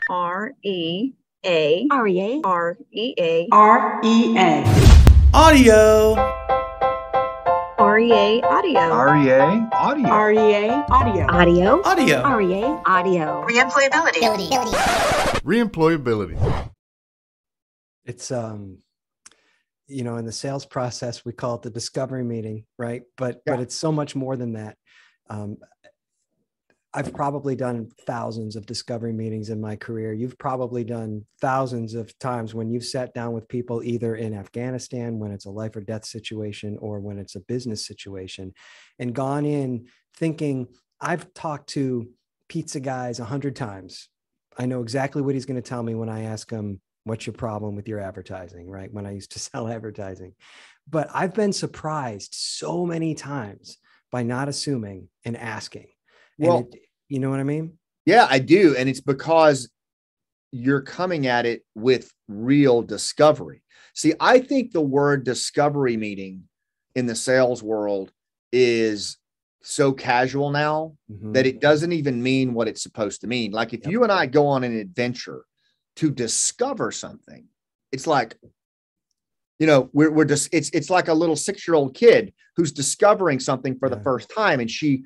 REA. REA. REA. REA. Audio. REA Audio. REA Audio. REA Audio. Audio. Audio. REA Audio. Reemployability. Reemployability. It's in the sales process we call it the discovery meeting, right? But it's so much more than that. I've probably done thousands of discovery meetings in my career. You've probably done thousands of times when you've sat down with people either in Afghanistan, when it's a life or death situation, or when it's a business situation, and gone in thinking, I've talked to pizza guys 100 times. I know exactly what he's going to tell me when I ask him, what's your problem with your advertising, right? When I used to sell advertising. But I've been surprised so many times by not assuming and asking. Well, you know what I mean? Yeah, I do. And it's because you're coming at it with real discovery. See, I think the word discovery meeting in the sales world is so casual now that it doesn't even mean what it's supposed to mean. Like if you and I go on an adventure to discover something, it's like, we're just, it's like a little 6-year-old kid who's discovering something for the first time. And she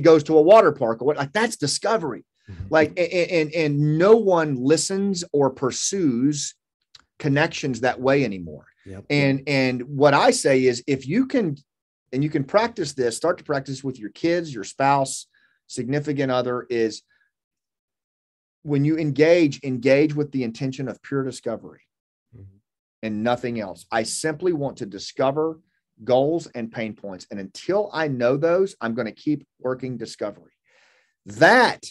goes to a water park or what, like that's discovery. Like, and no one listens or pursues connections that way anymore. And what I say is if you can, and you can practice this, start to practice with your kids, your spouse, significant other, is when you engage with the intention of pure discovery. And nothing else. I simply want to discover goals and pain points. And until I know those, I'm going to keep working discovery. That,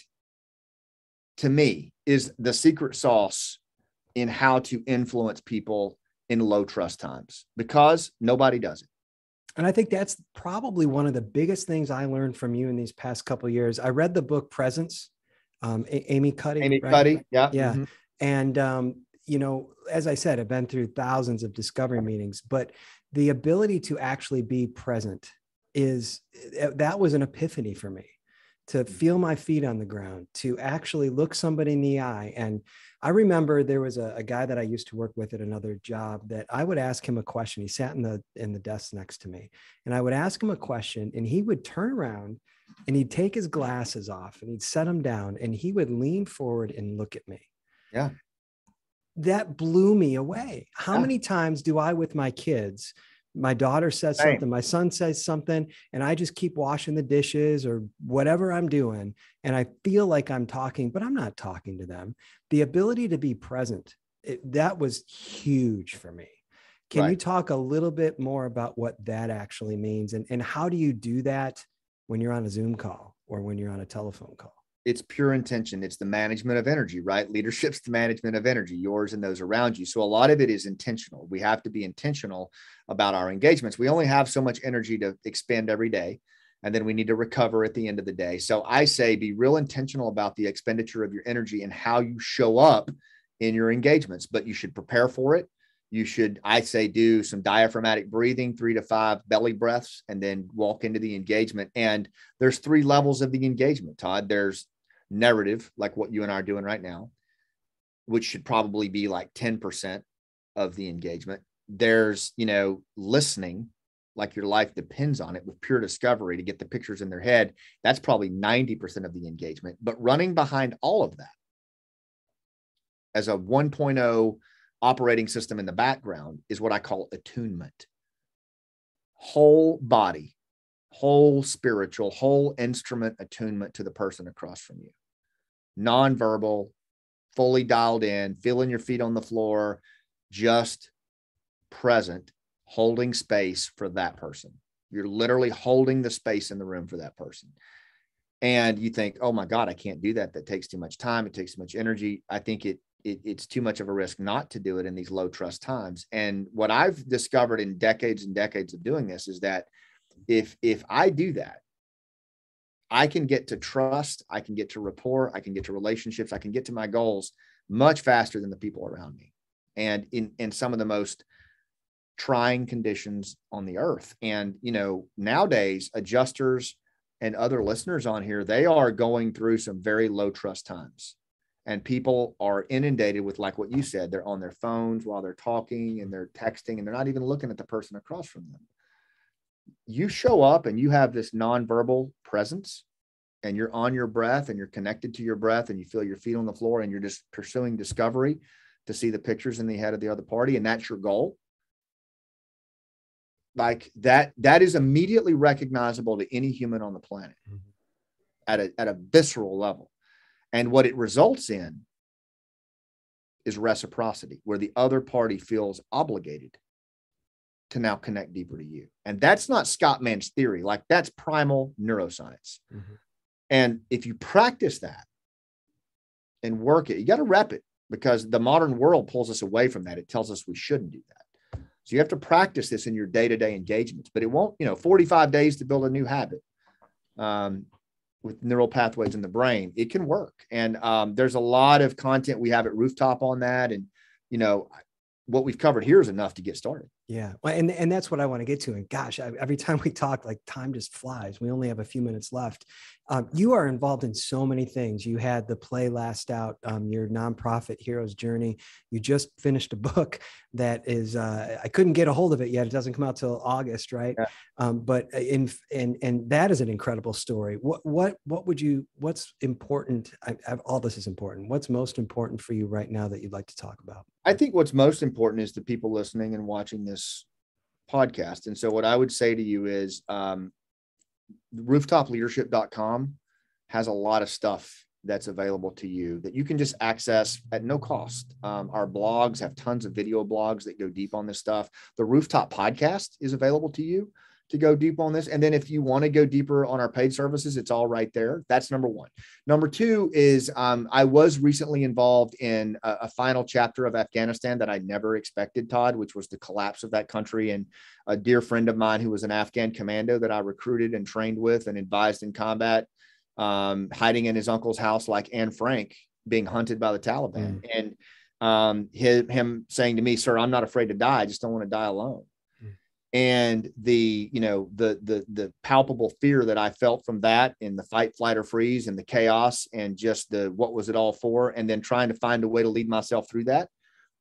to me, is the secret sauce in how to influence people in low trust times, because nobody does it. And I think that's probably one of the biggest things I learned from you in these past couple of years. I read the book Presence, Amy Cuddy. Yeah. Mm-hmm. And, as I said, I've been through thousands of discovery meetings, but the ability to actually be present that was an epiphany for me, to feel my feet on the ground, to actually look somebody in the eye. And I remember there was a guy that I used to work with at another job that I would ask him a question. He sat in the desk next to me, and I would ask him a question, and he would turn around and he'd take his glasses off and he'd set them down and he would lean forward and look at me. Yeah. That blew me away. How many times do I, with my kids, my daughter says something, my son says something, and I just keep washing the dishes or whatever I'm doing, and I feel like I'm talking, but I'm not talking to them. The ability to be present, that was huge for me. Can you talk a little bit more about what that actually means, and how do you do that when you're on a Zoom call or when you're on a telephone call? It's pure intention. It's the management of energy, right? Leadership's the management of energy, yours and those around you. So a lot of it is intentional. We have to be intentional about our engagements. We only have so much energy to expend every day, and then we need to recover at the end of the day. So I say be real intentional about the expenditure of your energy and how you show up in your engagements, but you should prepare for it. You should, I say, do some diaphragmatic breathing, 3 to 5 belly breaths, and then walk into the engagement. And there's 3 levels of the engagement, Todd. There's narrative, like what you and I are doing right now, which should probably be like 10% of the engagement. There's, listening, like your life depends on it, with pure discovery to get the pictures in their head. That's probably 90% of the engagement. But running behind all of that as a 1.0 operating system in the background is what I call attunement. Whole body, whole spiritual, whole instrument attunement to the person across from you. Nonverbal, fully dialed in, feeling your feet on the floor, just present, holding space for that person. You're literally holding the space in the room for that person. And you think, oh my God, I can't do that. That takes too much time. It takes too much energy. I think it's too much of a risk not to do it in these low trust times. And what I've discovered in decades and decades of doing this is that if I do that, I can get to trust, I can get to rapport, I can get to relationships, I can get to my goals much faster than the people around me, and in some of the most trying conditions on the earth. And, nowadays, adjusters and other listeners on here, they are going through some very low trust times. And people are inundated with, like what you said, they're on their phones while they're talking and they're texting and they're not even looking at the person across from them. You show up and you have this nonverbal presence and you're on your breath and you're connected to your breath and you feel your feet on the floor and you're just pursuing discovery to see the pictures in the head of the other party. And that's your goal. Like that is immediately recognizable to any human on the planet at a visceral level. And what it results in is reciprocity, where the other party feels obligated to now connect deeper to you. And that's not Scott Mann's theory. Like, that's primal neuroscience. Mm-hmm. And if you practice that and work it, you got to rep it, because the modern world pulls us away from that. It tells us we shouldn't do that. So you have to practice this in your day-to-day engagements, but it won't, 45 days to build a new habit. With neural pathways in the brain, it can work. And there's a lot of content we have at Rooftop on that. And, what we've covered here is enough to get started. Yeah. Well, and that's what I want to get to. And gosh, every time we talk, like, time just flies. We only have a few minutes left. You are involved in so many things. You had the play Last Out, your nonprofit Hero's Journey. You just finished a book that is, I couldn't get a hold of it yet. It doesn't come out till August, right? Yeah. But that is an incredible story. What's important? All this is important. What's most important for you right now that you'd like to talk about? I think what's most important is the people listening and watching this podcast. And so what I would say to you is rooftopleadership.com has a lot of stuff that's available to you that you can just access at no cost. Our blogs have tons of video blogs that go deep on this stuff. The Rooftop podcast is available to you to go deep on this. And then if you want to go deeper on our paid services, it's all right there. That's number one. Number two is I was recently involved in a final chapter of Afghanistan that I never expected, Todd, which was the collapse of that country. And a dear friend of mine who was an Afghan commando that I recruited and trained with and advised in combat, hiding in his uncle's house like Anne Frank, being hunted by the Taliban. And him saying to me, "Sir, I'm not afraid to die. I just don't want to die alone." And the palpable fear that I felt from that, in the fight, flight, or freeze, and the chaos, and just what was it all for? And then trying to find a way to lead myself through that,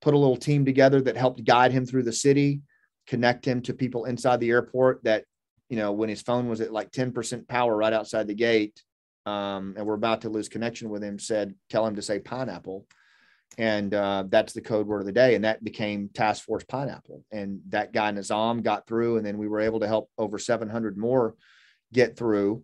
put a little team together that helped guide him through the city, connect him to people inside the airport that, when his phone was at like 10% power right outside the gate, and we're about to lose connection with him, tell him to say pineapple. And that's the code word of the day. And that became Task Force Pineapple. And that guy Nizam got through. And then we were able to help over 700 more get through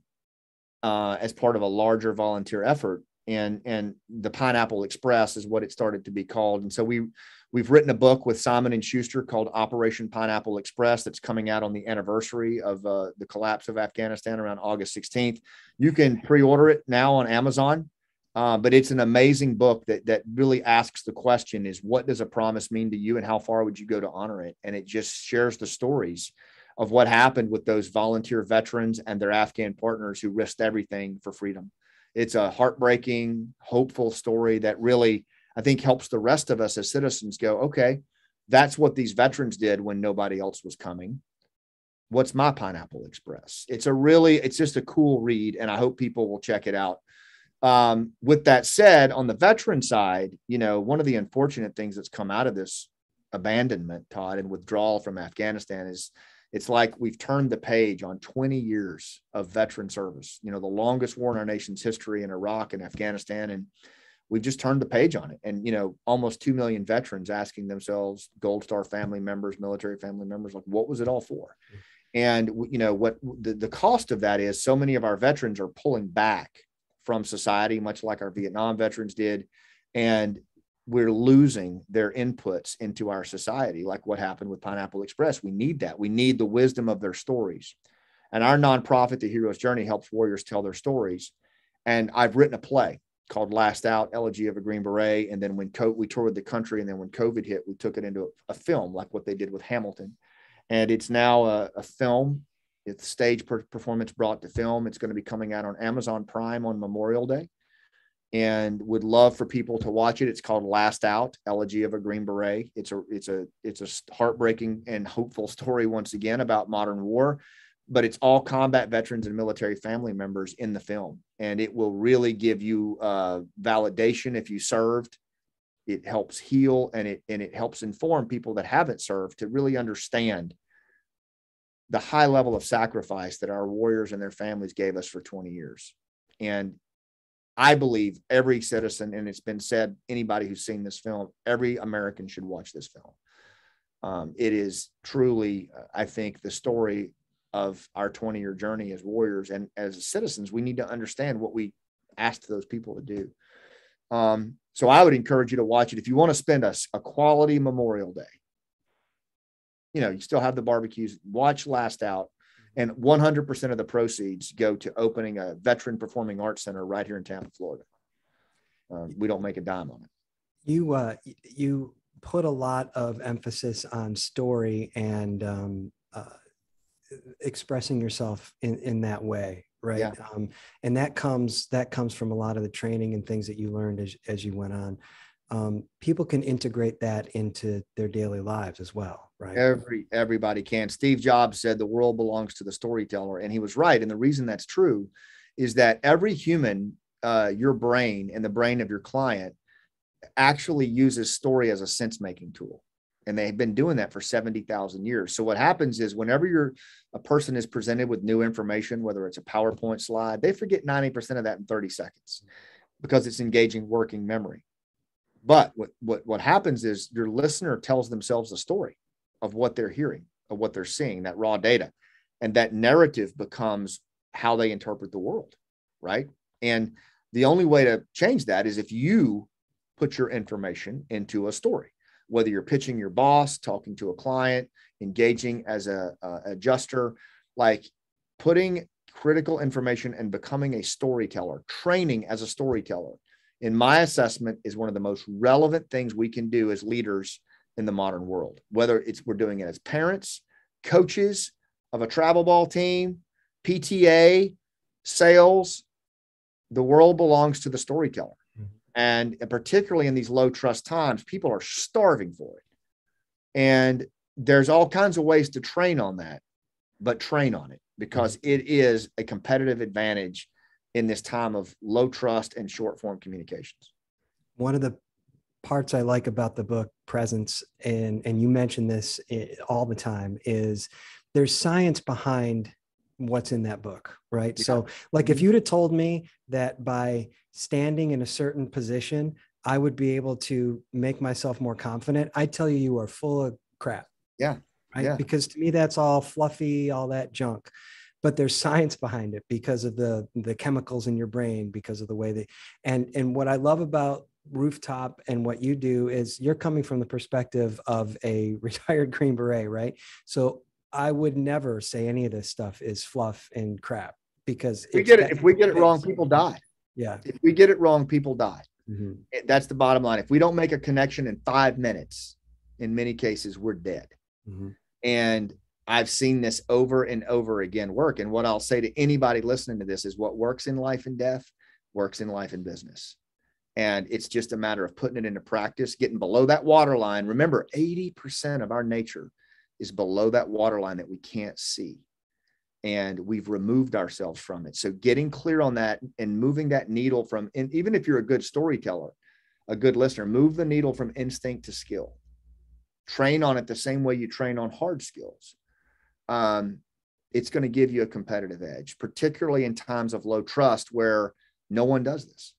as part of a larger volunteer effort. And the Pineapple Express is what it started to be called. And so we've written a book with Simon & Schuster called Operation Pineapple Express that's coming out on the anniversary of the collapse of Afghanistan around August 16th. You can pre-order it now on Amazon. But it's an amazing book that really asks the question is, what does a promise mean to you and how far would you go to honor it? And it just shares the stories of what happened with those volunteer veterans and their Afghan partners who risked everything for freedom. It's a heartbreaking, hopeful story that really, I think, helps the rest of us as citizens go, okay, that's what these veterans did when nobody else was coming. What's my Pineapple Express? It's just a cool read, and I hope people will check it out. With that said, on the veteran side, one of the unfortunate things that's come out of this abandonment, Todd, and withdrawal from Afghanistan is it's like we've turned the page on 20 years of veteran service, the longest war in our nation's history in Iraq and Afghanistan. And we've just turned the page on it. And, almost 2 million veterans asking themselves, Gold Star family members, military family members, like, what was it all for? And, what the cost of that is, so many of our veterans are pulling back from society, much like our Vietnam veterans did. And we're losing their inputs into our society, like what happened with Pineapple Express. We need that. We need the wisdom of their stories. And our nonprofit, The Hero's Journey, helps warriors tell their stories. And I've written a play called Last Out, Elegy of a Green Beret. And then when we toured the country, and then when COVID hit, we took it into a film, like what they did with Hamilton. And it's now a film. It's stage performance brought to film. It's going to be coming out on Amazon Prime on Memorial Day, and would love for people to watch it. It's called Last Out, Elegy of a Green Beret. It's a heartbreaking and hopeful story once again about modern war, but it's all combat veterans and military family members in the film. And it will really give you validation if you served. It helps heal, and it helps inform people that haven't served to really understand the high level of sacrifice that our warriors and their families gave us for 20 years. And I believe every citizen, and it's been said, anybody who's seen this film, every American should watch this film. It is truly, I think, the story of our 20-year journey as warriors, and as citizens, we need to understand what we asked those people to do. So I would encourage you to watch it. If you want to spend a quality Memorial Day, you still have the barbecues, watch Last Out, and 100% of the proceeds go to opening a veteran performing arts center right here in Tampa, Florida. We don't make a dime on it. You put a lot of emphasis on story and expressing yourself in that way, right? Yeah. And that comes from a lot of the training and things that you learned as you went on. People can integrate that into their daily lives as well, right? Everybody can. Steve Jobs said the world belongs to the storyteller, and he was right. And the reason that's true is that every human, your brain and the brain of your client, actually uses story as a sense-making tool. And they've been doing that for 70,000 years. So what happens is whenever a person is presented with new information, whether it's a PowerPoint slide, they forget 90% of that in 30 seconds because it's engaging working memory. But what happens is your listener tells themselves a story of what they're hearing, of what they're seeing, that raw data. And that narrative becomes how they interpret the world, right? And the only way to change that is if you put your information into a story, whether you're pitching your boss, talking to a client, engaging as a adjuster, like putting critical information and becoming a storyteller, training as a storyteller, in my assessment, is one of the most relevant things we can do as leaders in the modern world, whether we're doing it as parents, coaches of a travel ball team, PTA, sales. The world belongs to the storyteller. And particularly in these low trust times, people are starving for it. And there's all kinds of ways to train on that, but train on it because it is a competitive advantage in this time of low trust and short form communications. One of the parts I like about the book Presence, and you mention this all the time, is there's science behind what's in that book, right? Yeah. So like if you'd have told me that by standing in a certain position, I would be able to make myself more confident, I'd tell you are full of crap. Yeah. Right. Yeah. Because to me, that's all fluffy, all that junk. But there's science behind it because of the chemicals in your brain, because of the way and what I love about Rooftop and what you do is you're coming from the perspective of a retired Green Beret, right? So I would never say any of this stuff is fluff and crap because if we get it wrong, people die. Yeah. If we get it wrong, people die. Mm-hmm. That's the bottom line. If we don't make a connection in 5 minutes, in many cases, we're dead. Mm-hmm. And I've seen this over and over again work. And what I'll say to anybody listening to this is what works in life and death works in life and business. And it's just a matter of putting it into practice, getting below that water line. Remember, 80% of our nature is below that water line that we can't see. And we've removed ourselves from it. So getting clear on that and moving that needle from, and even if you're a good storyteller, a good listener, move the needle from instinct to skill. Train on it the same way you train on hard skills. It's going to give you a competitive edge, particularly in times of low trust where no one does this.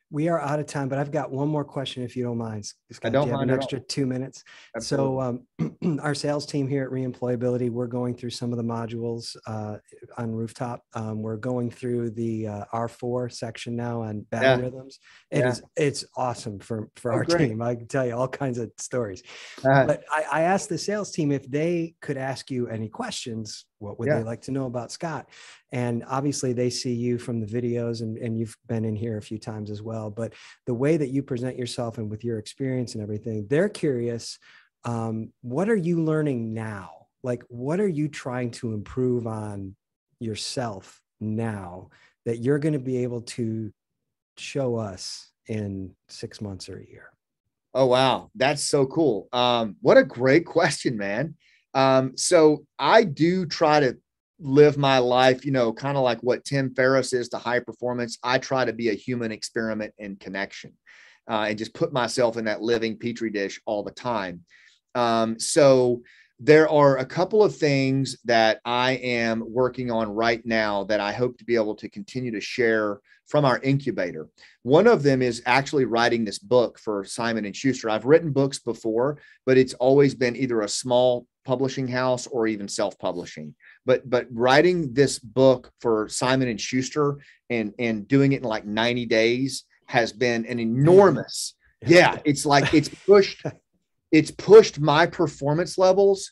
We are out of time, but I've got one more question, if you don't mind. Scott, I don't do you have mind an at extra all. 2 minutes? Absolutely. So our sales team here at Reemployability, we're going through some of the modules on Rooftop. We're going through the R4 section now on battle rhythms. It's awesome for our team. I can tell you all kinds of stories. But I asked the sales team if they could ask you any questions. What would they like to know about Scott? And obviously they see you from the videos and you've been in here a few times as well. But the way that you present yourself and with your experience and everything, they're curious. What are you learning now? Like, what are you trying to improve on yourself now that you're going to be able to show us in 6 months or a year? Oh, wow. That's so cool. What a great question, man. So I do try to live my life, kind of like what Tim Ferriss is to high performance. I try to be a human experiment in connection, and just put myself in that living petri dish all the time. So there are a couple of things that I am working on right now that I hope to be able to continue to share from our incubator. One of them is actually writing this book for Simon & Schuster. I've written books before, but it's always been either a small publishing house or even self-publishing. But writing this book for Simon & Schuster and doing it in like 90 days has been an enormous, it's like it's pushed my performance levels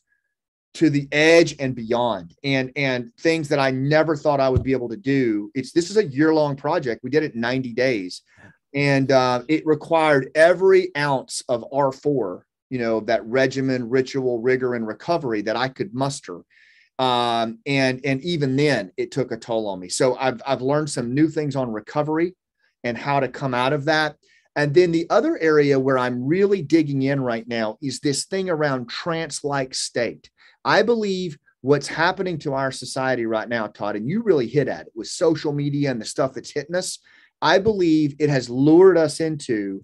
to the edge and beyond, and things that I never thought I would be able to do. This is a year-long project. We did it in 90 days, and it required every ounce of R4, that regimen, ritual, rigor, and recovery that I could muster. And even then it took a toll on me. So I've learned some new things on recovery and how to come out of that. And then the other area where I'm really digging in right now is this thing around trance-like state. I believe what's happening to our society right now, Todd, and you really hit at it with social media and the stuff that's hitting us. I believe it has lured us into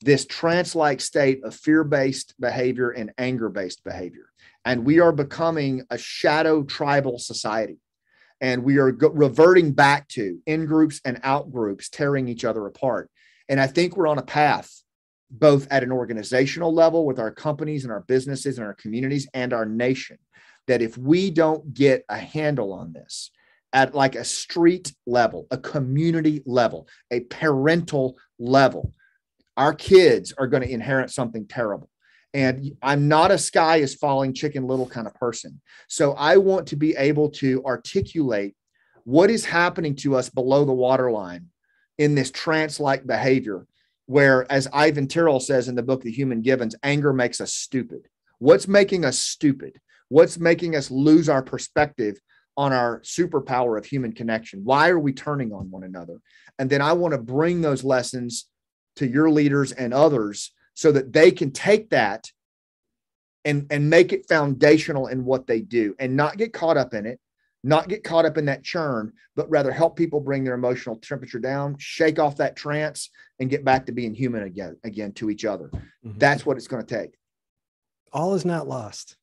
this trance-like state of fear-based behavior and anger-based behavior. And we are becoming a shadow tribal society. And we are reverting back to in-groups and out-groups, tearing each other apart. And I think we're on a path, both at an organizational level with our companies and our businesses and our communities and our nation, that if we don't get a handle on this at like a street level, a community level, a parental level, our kids are going to inherit something terrible. And I'm not a sky is falling chicken little kind of person. So I want to be able to articulate what is happening to us below the waterline in this trance-like behavior, where, as Ivan Tyrrell says in the book, The Human Givens, anger makes us stupid. What's making us stupid? What's making us lose our perspective on our superpower of human connection? Why are we turning on one another? And then I want to bring those lessons to your leaders and others so that they can take that and make it foundational in what they do and not get caught up in it, not get caught up in that churn, but rather help people bring their emotional temperature down, shake off that trance, and get back to being human again to each other. Mm-hmm. That's what it's going to take. All is not lost.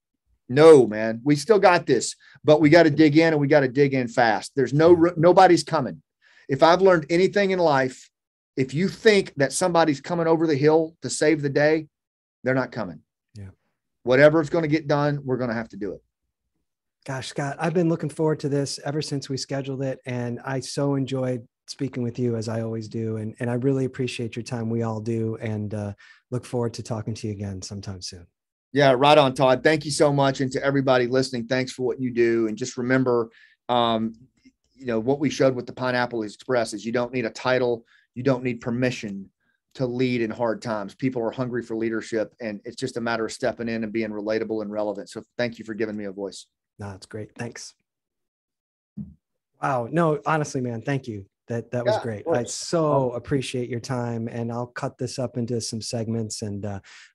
No, man, we still got this, but we got to dig in, and we got to dig in fast. There's nobody's coming. If I've learned anything in life, if you think that somebody's coming over the hill to save the day, they're not coming. Yeah. Whatever is going to get done, we're going to have to do it. Gosh, Scott, I've been looking forward to this ever since we scheduled it. And I so enjoyed speaking with you, as I always do. And I really appreciate your time. We all do. And look forward to talking to you again sometime soon. Yeah, right on, Todd. Thank you so much. And to everybody listening, thanks for what you do. And just remember, what we showed with the Pineapple Express is you don't need a title. You don't need permission to lead in hard times. People are hungry for leadership, and it's just a matter of stepping in and being relatable and relevant. So thank you for giving me a voice. No, it's great. Thanks. Wow. No, honestly, man, thank you. That was great. I so appreciate your time, and I'll cut this up into some segments, and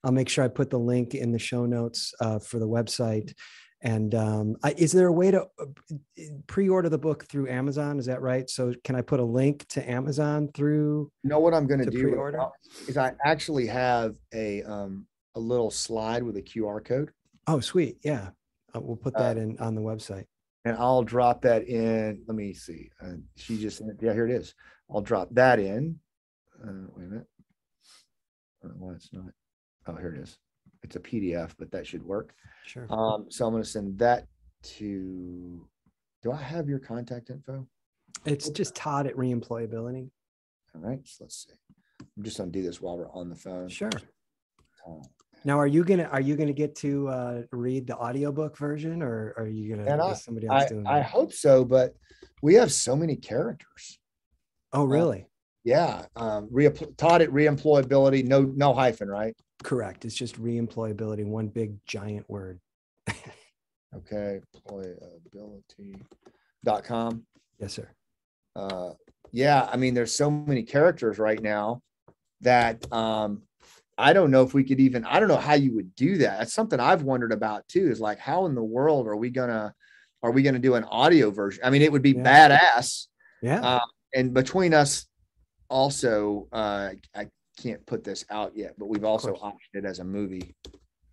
I'll make sure I put the link in the show notes for the website. And is there a way to pre-order the book through Amazon? Is that right? So can I put a link to Amazon through? You know what I'm going to do pre-order? Is I actually have a little slide with a QR code. Oh, sweet. Yeah. We'll put that in on the website. And I'll drop that in. Let me see. She just, here it is. I'll drop that in. Wait a minute. Well, it's not. Oh, here it is. It's a PDF, but that should work. Sure. So I'm going to send that to, do I have your contact info? It's just Todd at ReEmployability. All right. So let's see. I'm just going to do this while we're on the phone. Sure. Now, are you gonna get to read the audiobook vergin, or are you gonna get somebody else doing it? I hope so, but we have so many characters. Oh, really? Yeah. Todd at ReEmployability, no hyphen, right? Correct. It's just ReEmployability, one big giant word. Okay. Employability.com. Yes, sir. Yeah. I mean, there's so many characters right now that I don't know if we could even, I don't know how you would do that. That's something I've wondered about too, is like, how in the world are we going to do an audio version? I mean, it would be badass. Yeah. And between us also, I can't put this out yet, but we've also optioned it as a movie.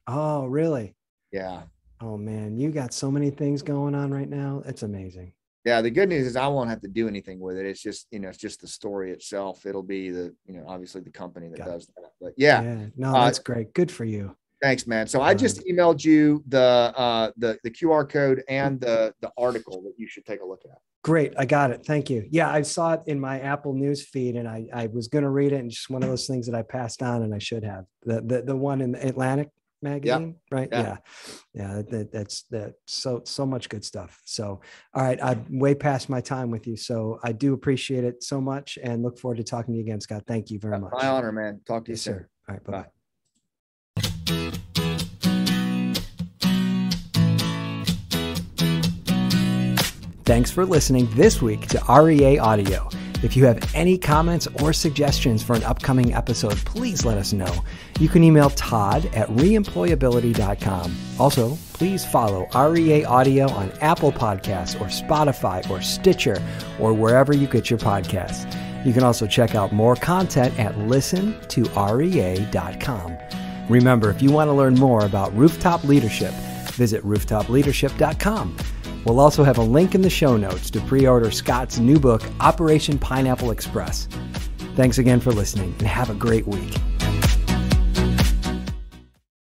Oh, really? Yeah. Oh man, you got so many things going on right now. It's amazing. Yeah. The good news is I won't have to do anything with it. It's just, it's just the story itself. It'll be obviously the company that does that, but yeah. No, that's great. Good for you. Thanks, man. So I just emailed you the QR code and the article that you should take a look at. Great. I got it. Thank you. Yeah. I saw it in my Apple news feed and I was going to read it, and just one of those things that I passed on, and I should have the one in the Atlantic magazine, right? Yeah. That's so much good stuff. So, all right. I'm way past my time with you. So I do appreciate it so much and look forward to talking to you again, Scott. Thank you very much. My honor, man. Talk to you soon. Sir. All right. Bye-bye. Thanks for listening this week to ReAudio. If you have any comments or suggestions for an upcoming episode, please let us know. You can email todd@reemployability.com. Also, please follow ReAudio on Apple Podcasts or Spotify or Stitcher or wherever you get your podcasts. You can also check out more content at listentorea.com. Remember, if you want to learn more about rooftop leadership, visit rooftopleadership.com. We'll also have a link in the show notes to pre-order Scott's new book, Operation Pineapple Express. Thanks again for listening, and have a great week.